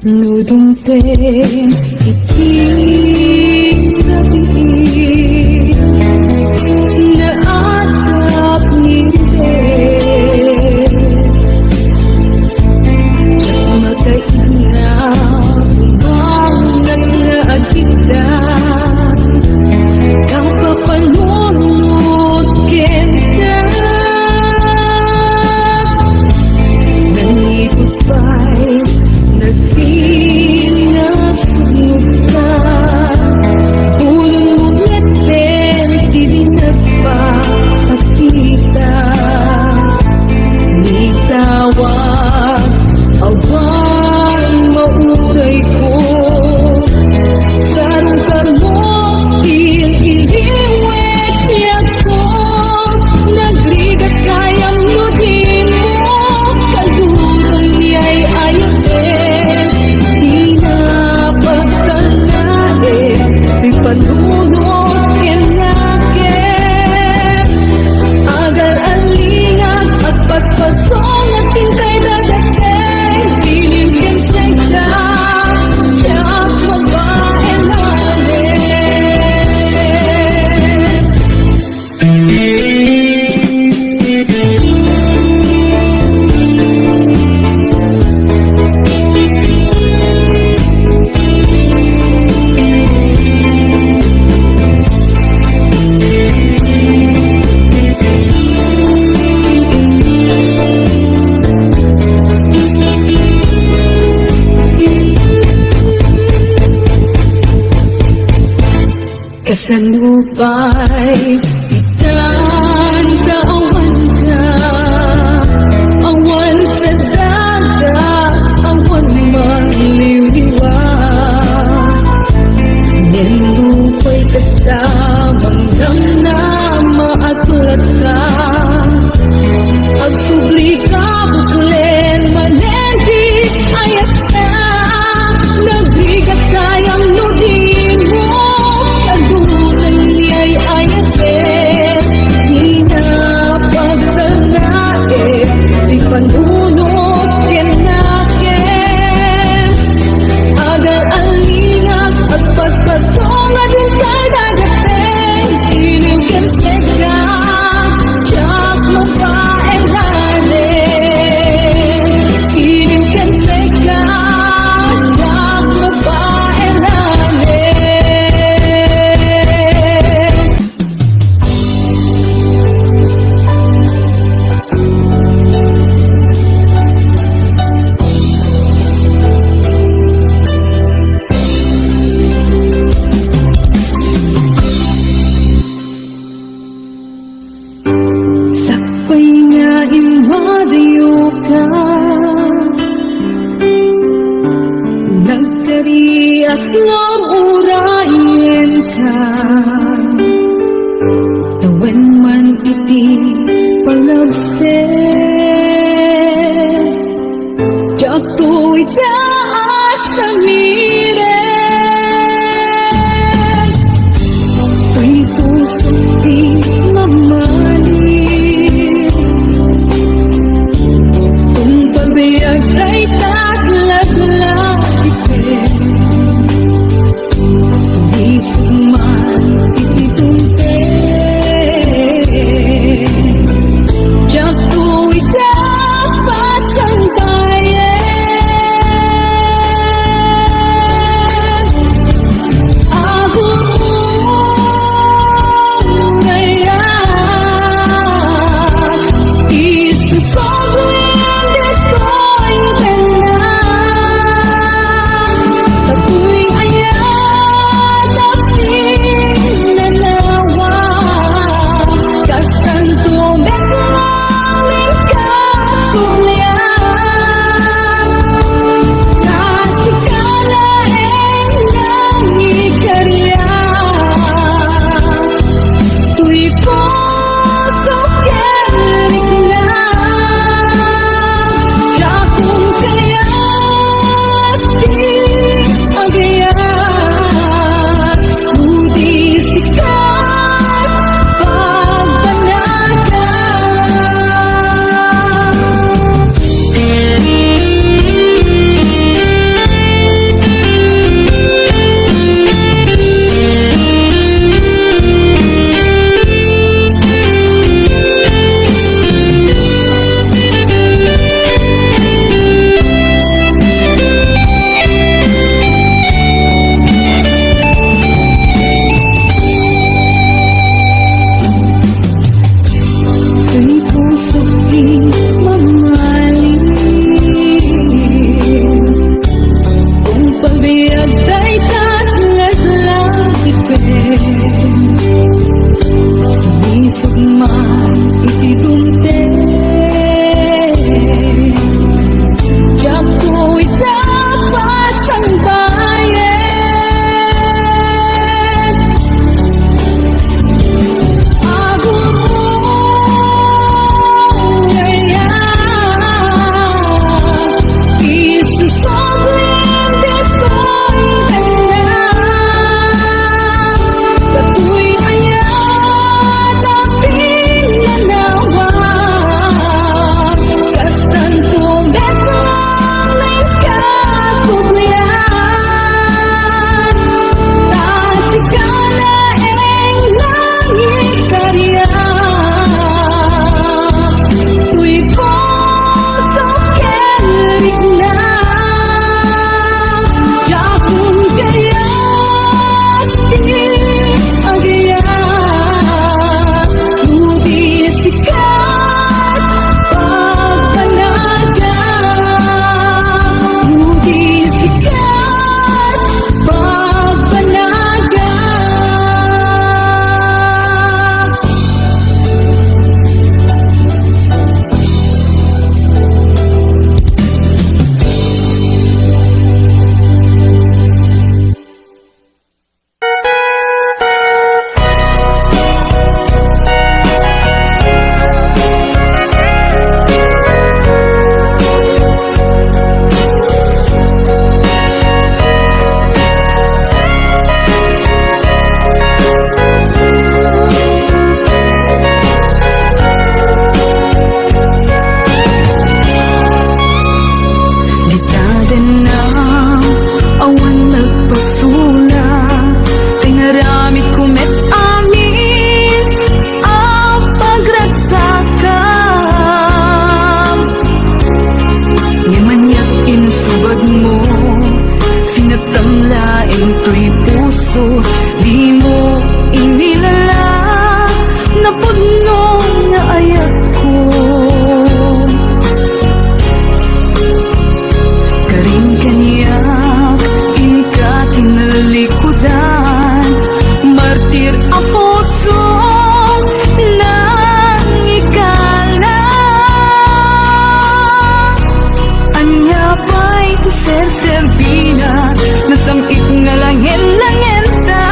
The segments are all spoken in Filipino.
Nudungten iting gabi naatap nilay Diyak makainap umangat na agita kapapanunod kenta nangikot pa'y nagpinasunod ka ulong muglaten di nagpapakita nitawag awan mauray ko sarong karmo iliwet niya ko nagrigat kayang nudin mo kalurong niya'y ayatin di napagtanain di panunod kinakit agar alingat at paspasong at hintay dadateng piling kensensya tiyak mabae namin kasanubay itan kaawan ka awan sa dagat awan maliliwa nilupay kasamang damnama at lata agsubli ka buklen manendi ayat na nagbigat kayang nudin mo kalunan niya'y ayatin di napagtanain di panunod kinakit agar alingat at paspasong at hintay dadating iling kensensya tiyak mabae namin iling kensensya tiyak mabae namin sakpay nga imadayo ka nagkariak nga urayin ka tawen man iti palabsen tiyak to'y taas sa miren to'y pusok di mamali kung pabiyag ay taglag-lag itin sumisugman ititumpen tiyak to'y tapasang bayan serbina nasamit nga langin-langin ta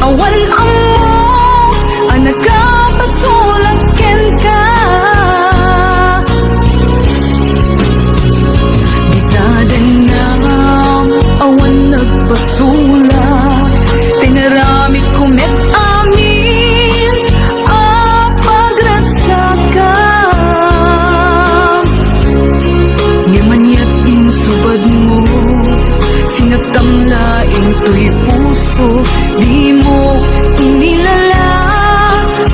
awan amo anak ka pasulaken ka gitadanam awan nagpasulak tinaramit kumet amin apagragsakan ngimanyat insubad mo sinagtamlaing to'y puso di mo inilala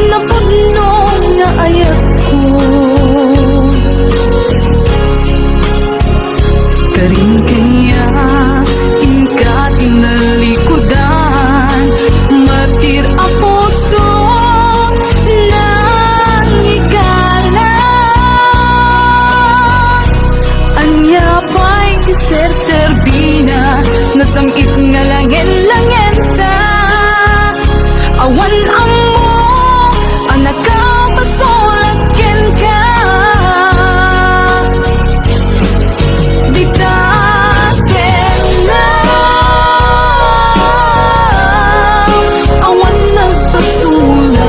na pagno nga ayat ko karing kanya inka tinalikudan matir ang puso nangigala anya pa'y kiser-serbina nasamit nga langin-langin ta awan amo anak ka pasulaken ka ditaken na awan nagpasulak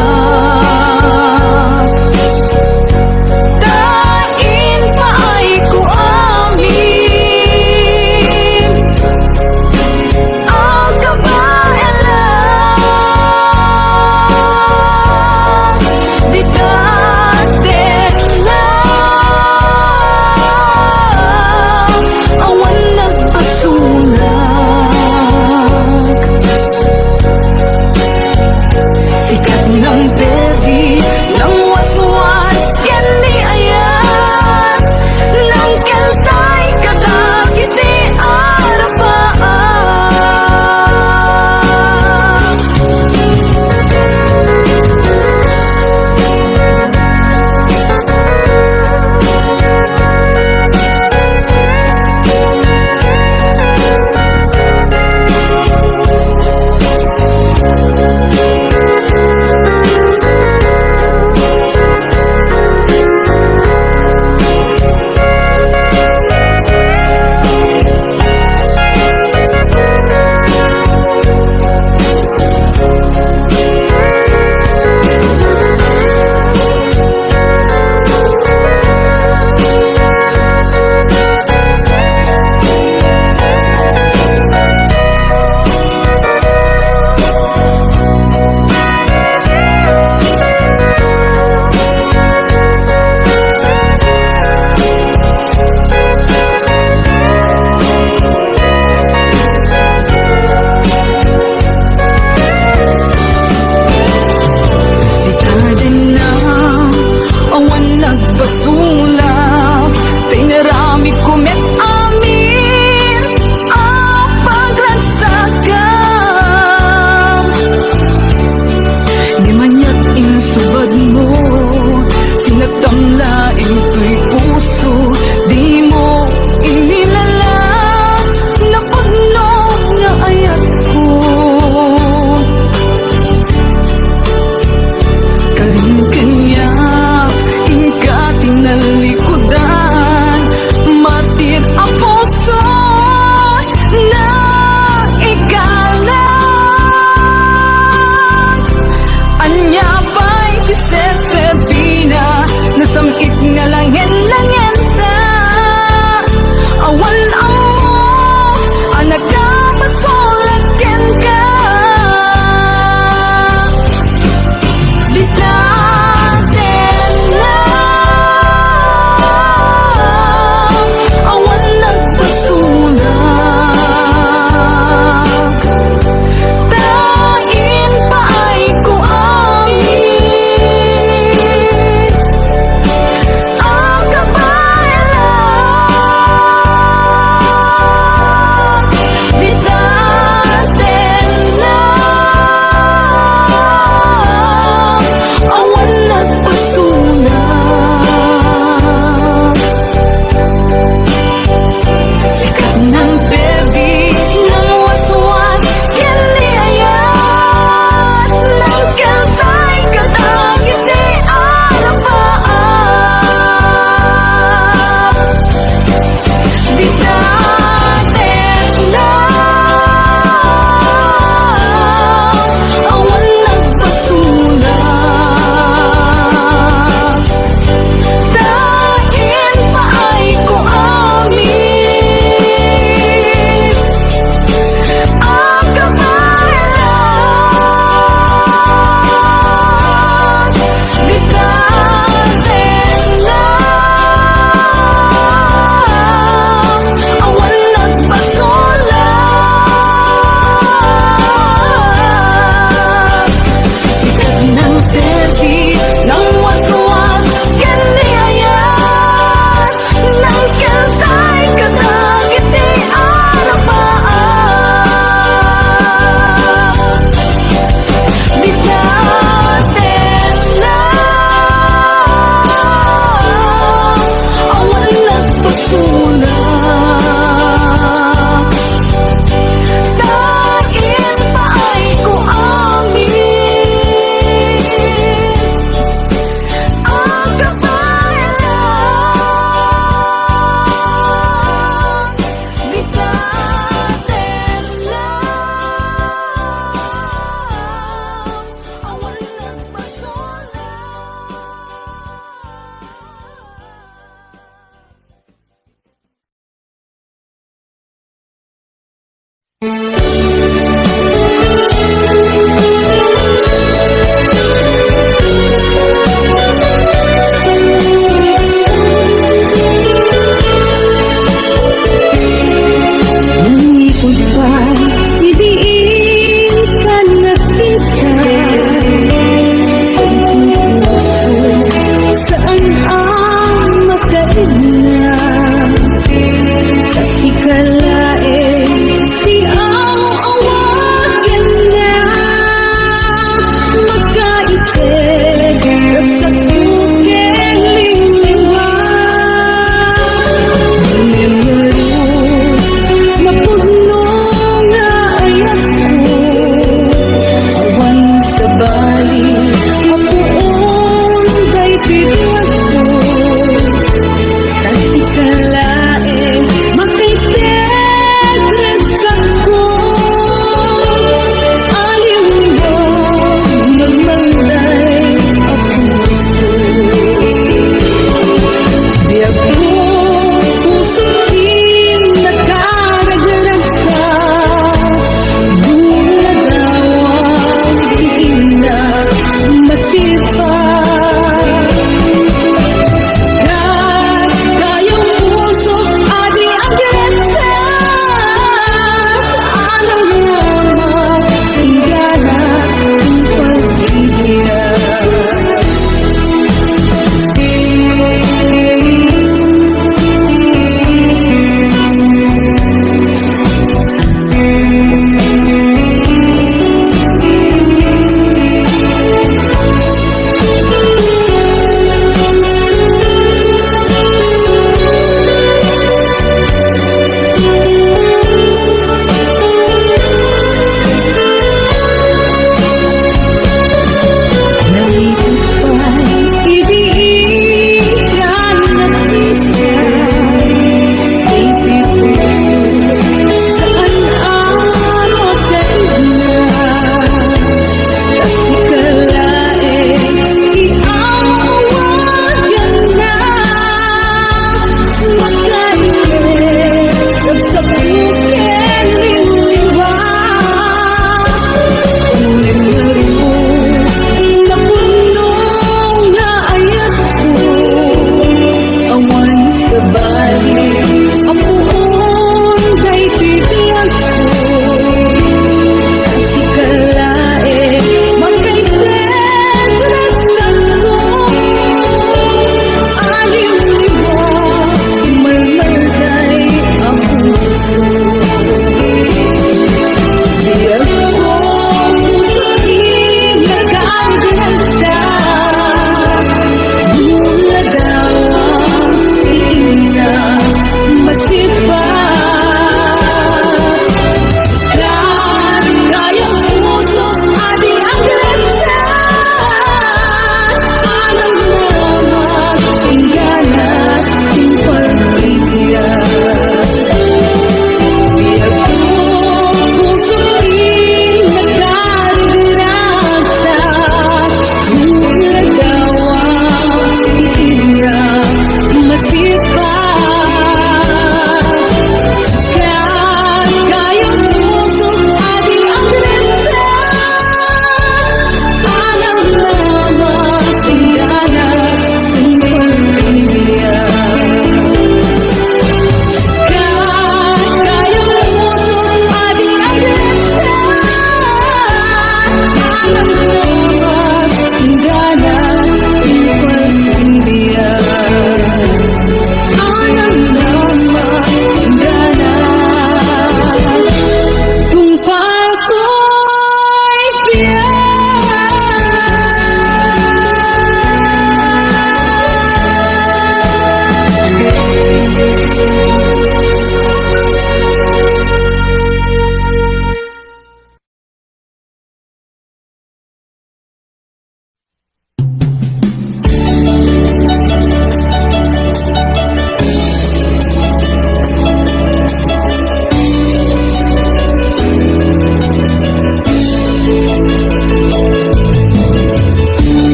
dain pa ay ko amin ang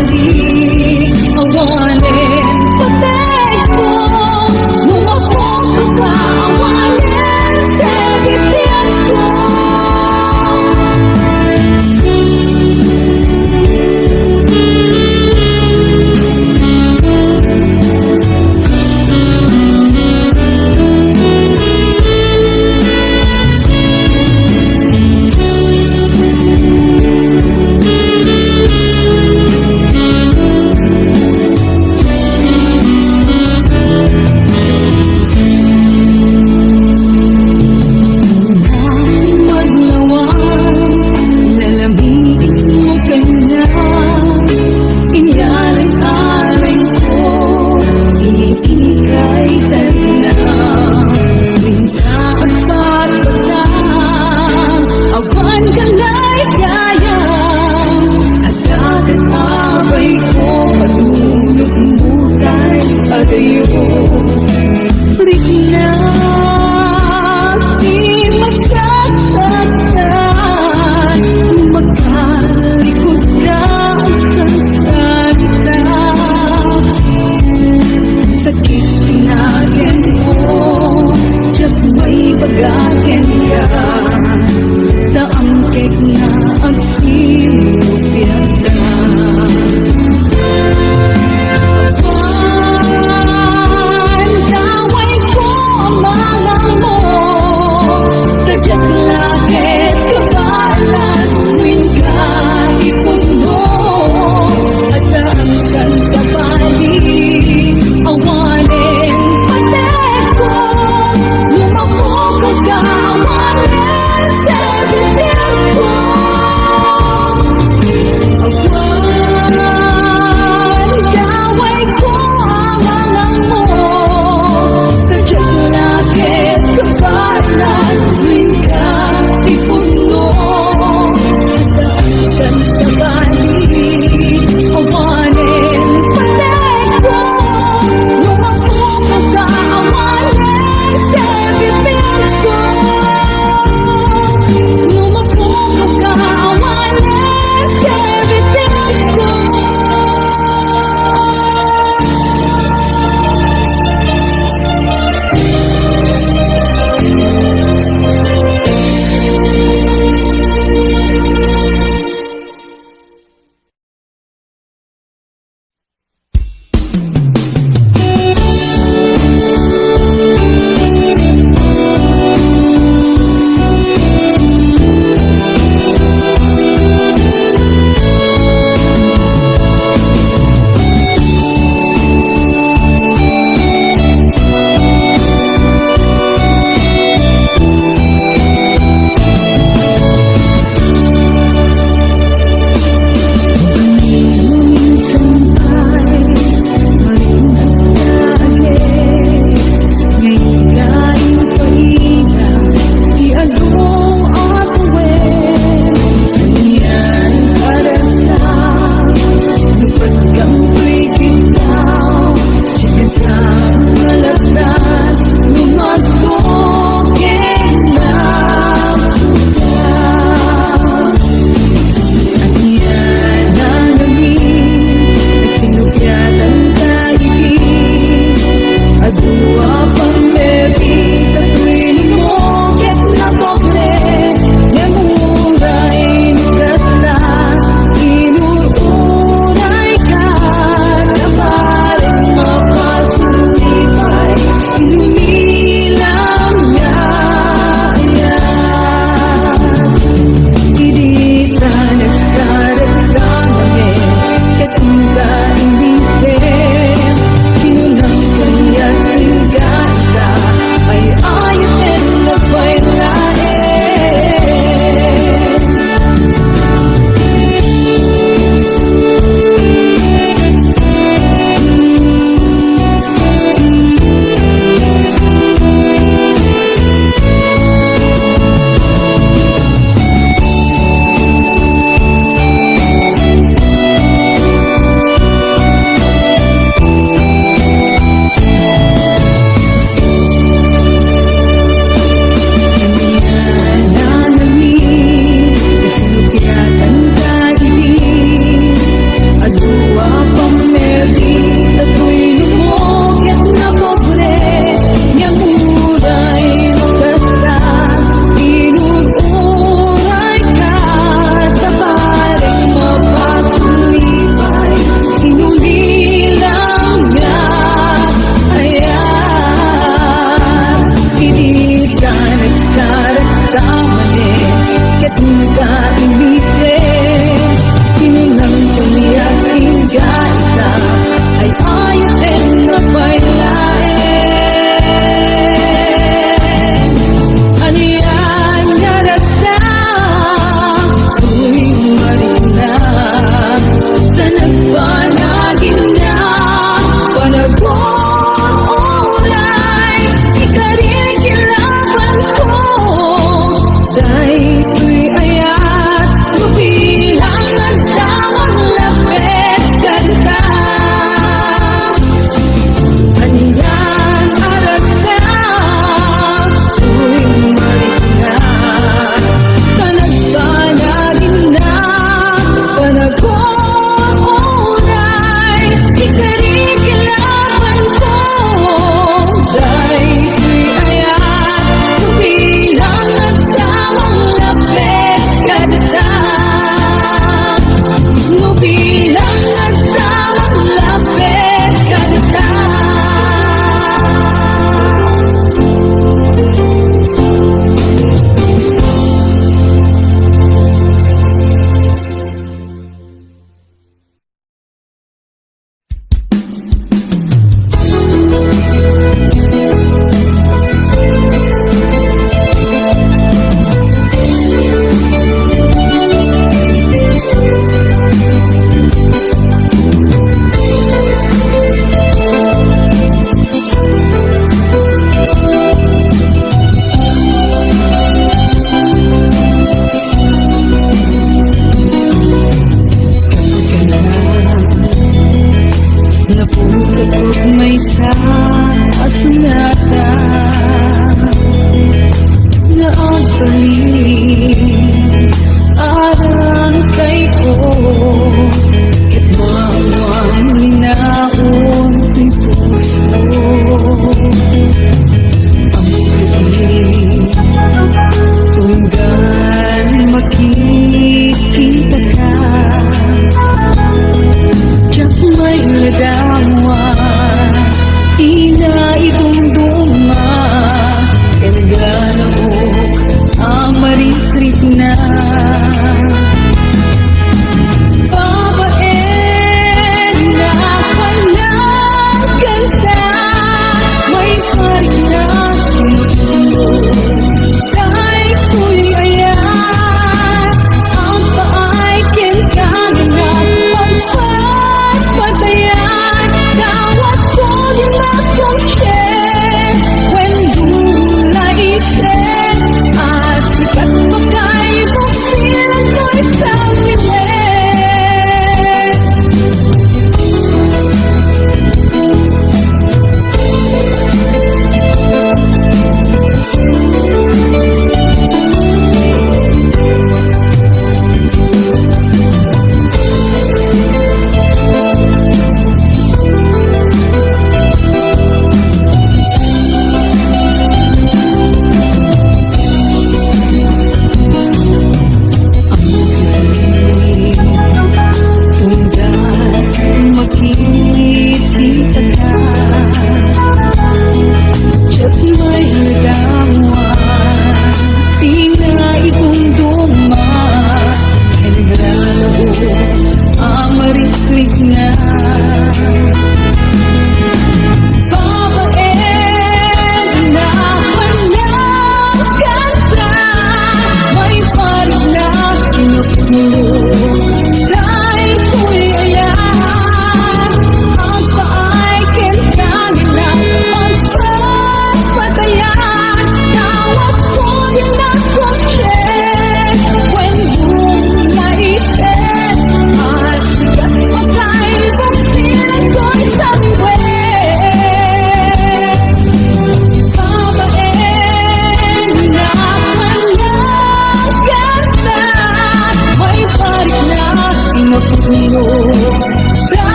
balik awalin patay ko Bumabog ka pa awalin sa bibig ko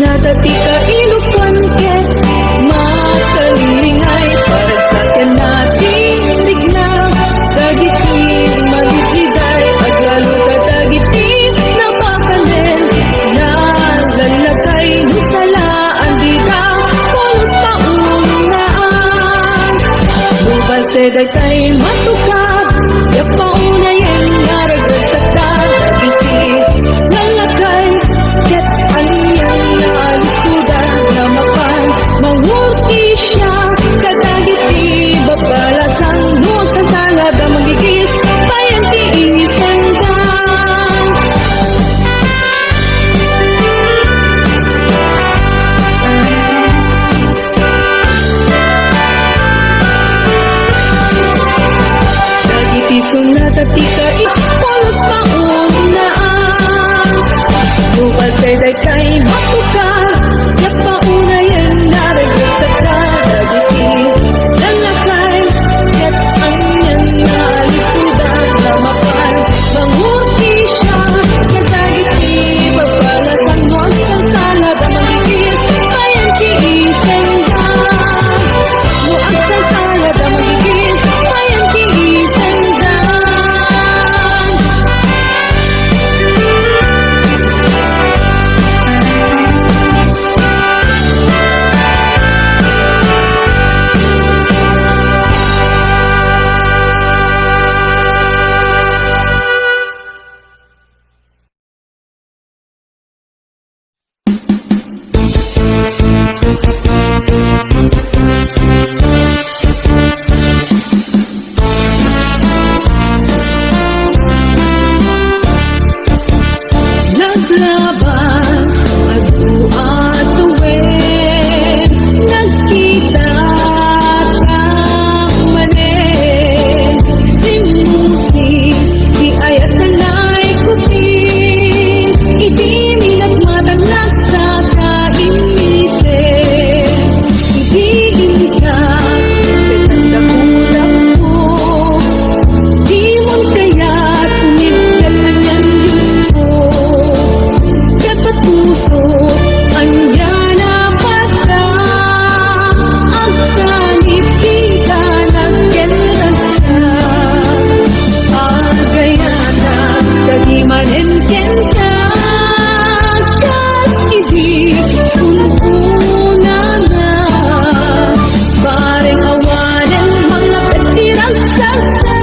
sunat at ikailupan ket makalingay para sa kanating tigna dagiti magitiday aglalo ka dagiti napakanen na lalakay nusalaan di ka pulos paunaan bubase dagtay matukad yapaunayan naragdag sa dagiti lalakay ket anyang naalisudan na mapan mangurti siya kadagiti babalasang nuot sa salada magigis bayan ti isendang dagiti sunat at ikaipolos paunaan bukas ay dagkay matukar yak paunayan naragdag sa dagiti lalakay ket anyang naalisudan na mapan mangurti siya kadagiti babalasang nuot sa salada magigis bayan ti isendang nuot sa salada magigis bayan ti isendang naglabas adu-aduwen nagkita kang manen timusik di ayat nanay kupin iti minagmatanag sa kainisen ibigin ka petandang mo di mo kaya't umibig anyan gusto dapat puso anya na pata ang sanib di ka nagkenrasa agayana kagimanen ka kas ibig una na pareng awanan mga petirang sakta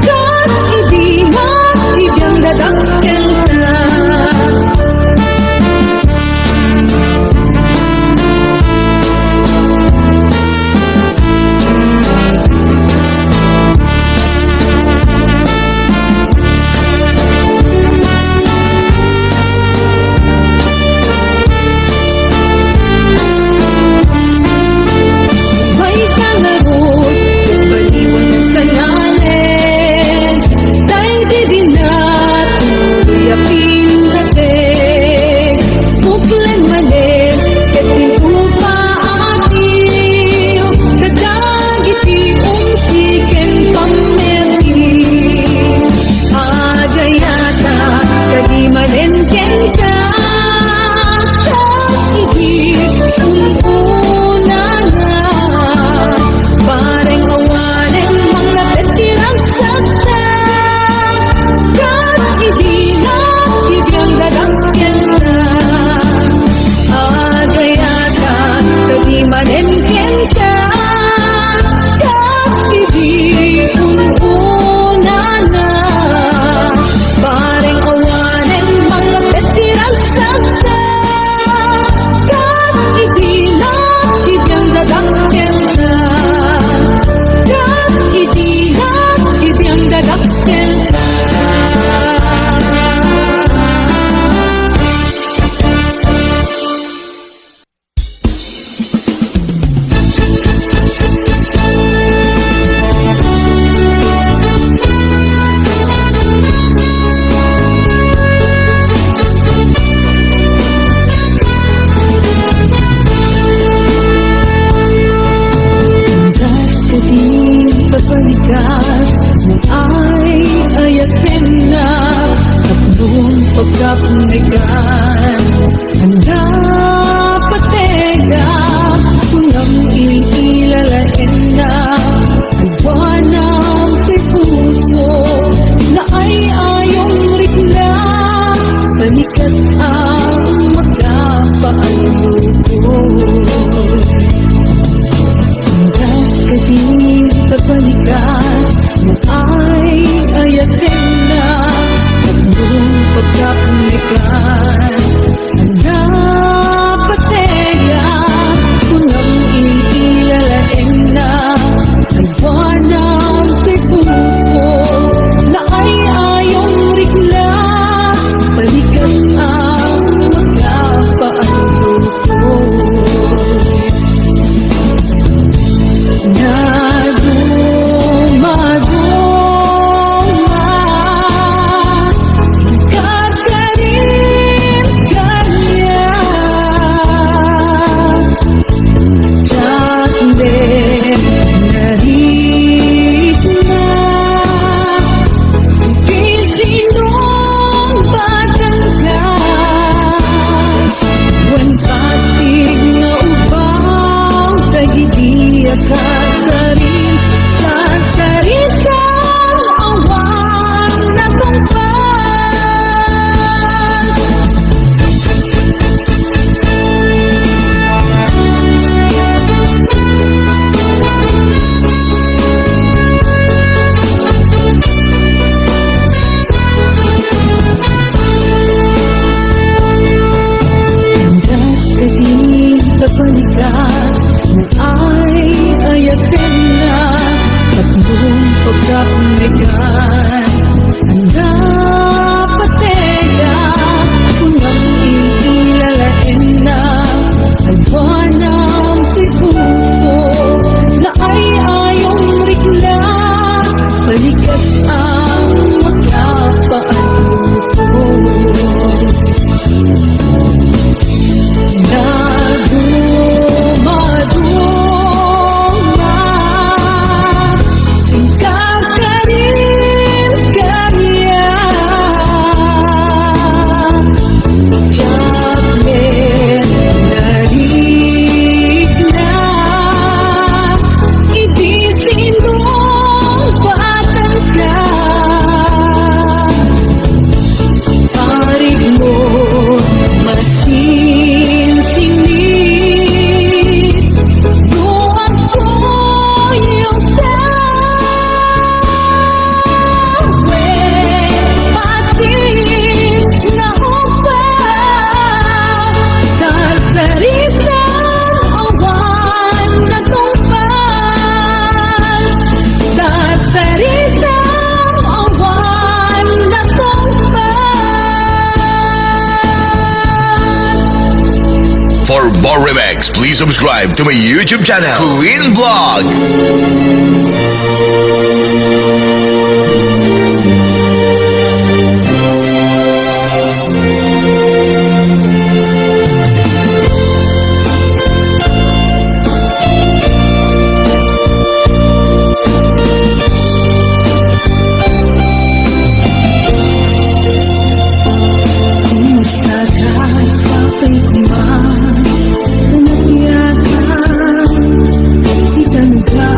kas ibig ibang dadakkel ka may kangarot baliwan sa ngalan dahil di din na tuloy apin natin muklan manin ketin upa atiw kadagiti umsiken pamneti agayata kadimanen ken ka kas ibig una na pareng awanen mga petirang sakta kas ibig ibang dadakkel na agayata kadimanen ken ka kas ibig una na pareng awanen mga petirang sakta kas ibig ibang dadakkel na kas ibig ibang dadakkel na pagpalikas ng ay ayatin na tatlong pagkapunigan handa balikas ang magkapaalukod. Hanggas ka di pagbalikas na ay ayatin na tatlong pagkapunikan. Handa pateya kunang iilalain na ay buwanang kay puso na ay ayong rikla. Balikas ang magkapaalukod. Na dumaduma, kakarin kanya. Tiyakde narit na, kisinong batangkas. Wan pasig na ubang tagidiya kakarin sa saritang awan na tungkal. Hanggas ka di pagbalikas na ay ayatin na tatlong pagkapunikan. Handa pateya kunang iilalain na ay buwanang kay puso na ay ayong rikla. Balikas ang magkapaalukod. Na dumaduma, kakarin kanya. Tiyakde narit na, ibisinong batangkas. Parig mo masinsinit, luwag ko yung tawe. Pasig na upang sa saritang awan na tungkal. Sa saritang awan na tungkal. For more remix, please subscribe to my YouTube channel, Queen Vlog. Kumusta ka sa aking kumain? Nangyayatan, itanong ka,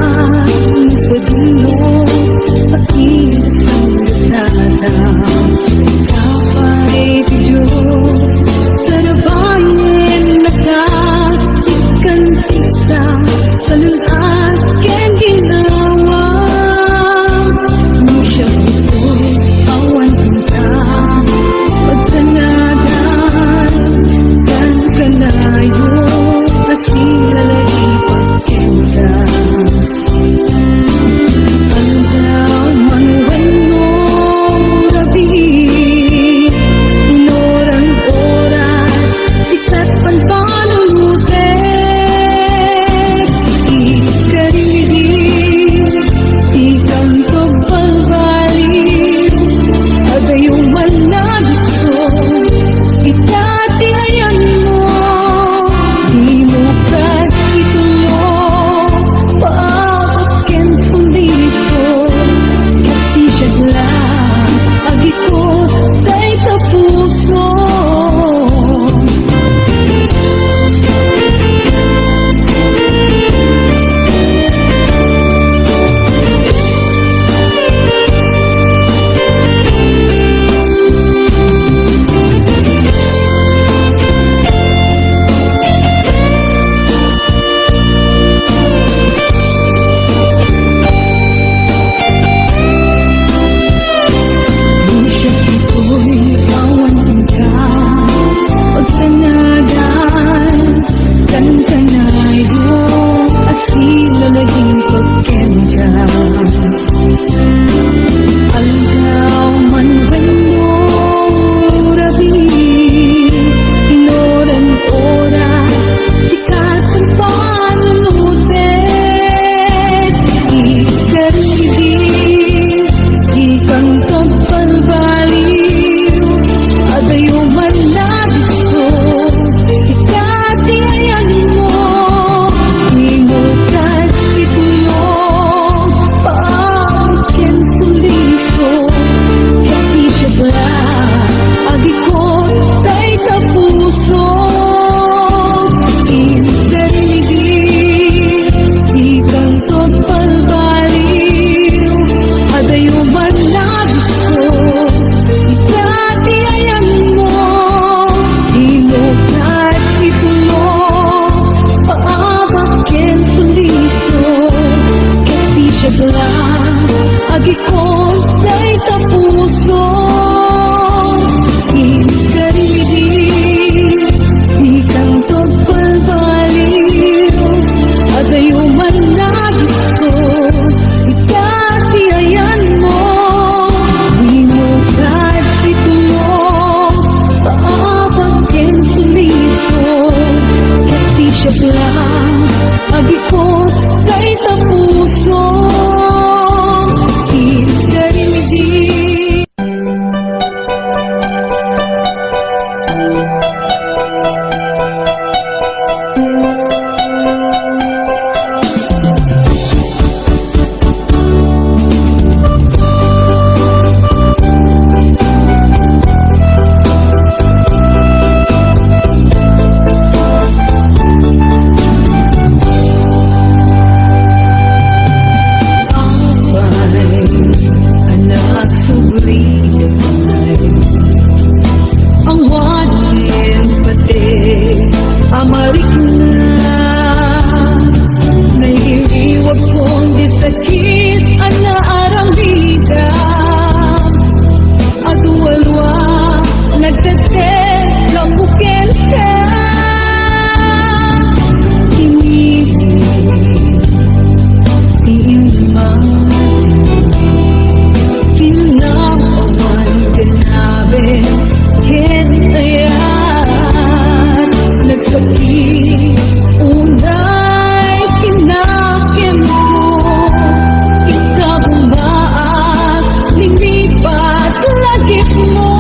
lagip mo.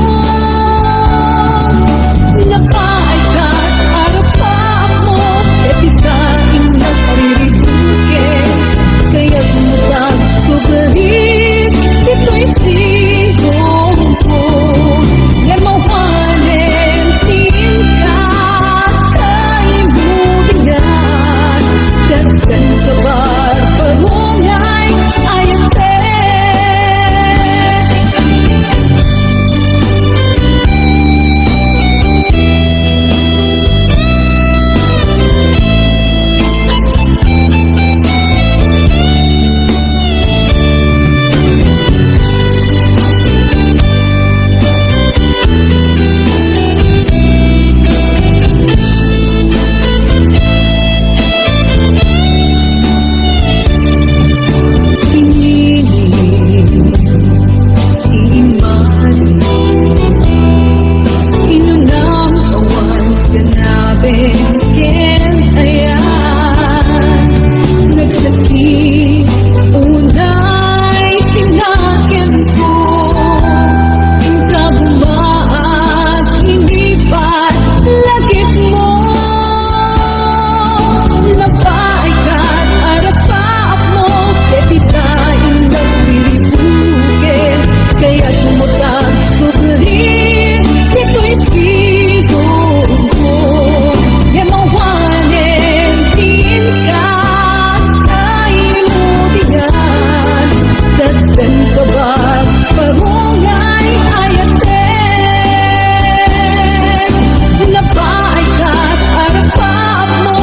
Nakaay ka't arapaak mo,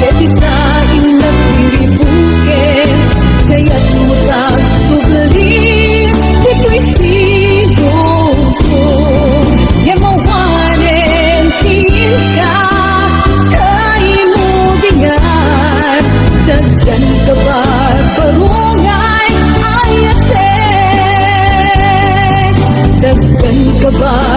etitain na parirituke. Kaya't matag sugalit, ito'y sigong ko. Yan mawhanin, tiin ka, kaimulingan. Dagdan kabar, parungay, ayate. Dagdan ka ba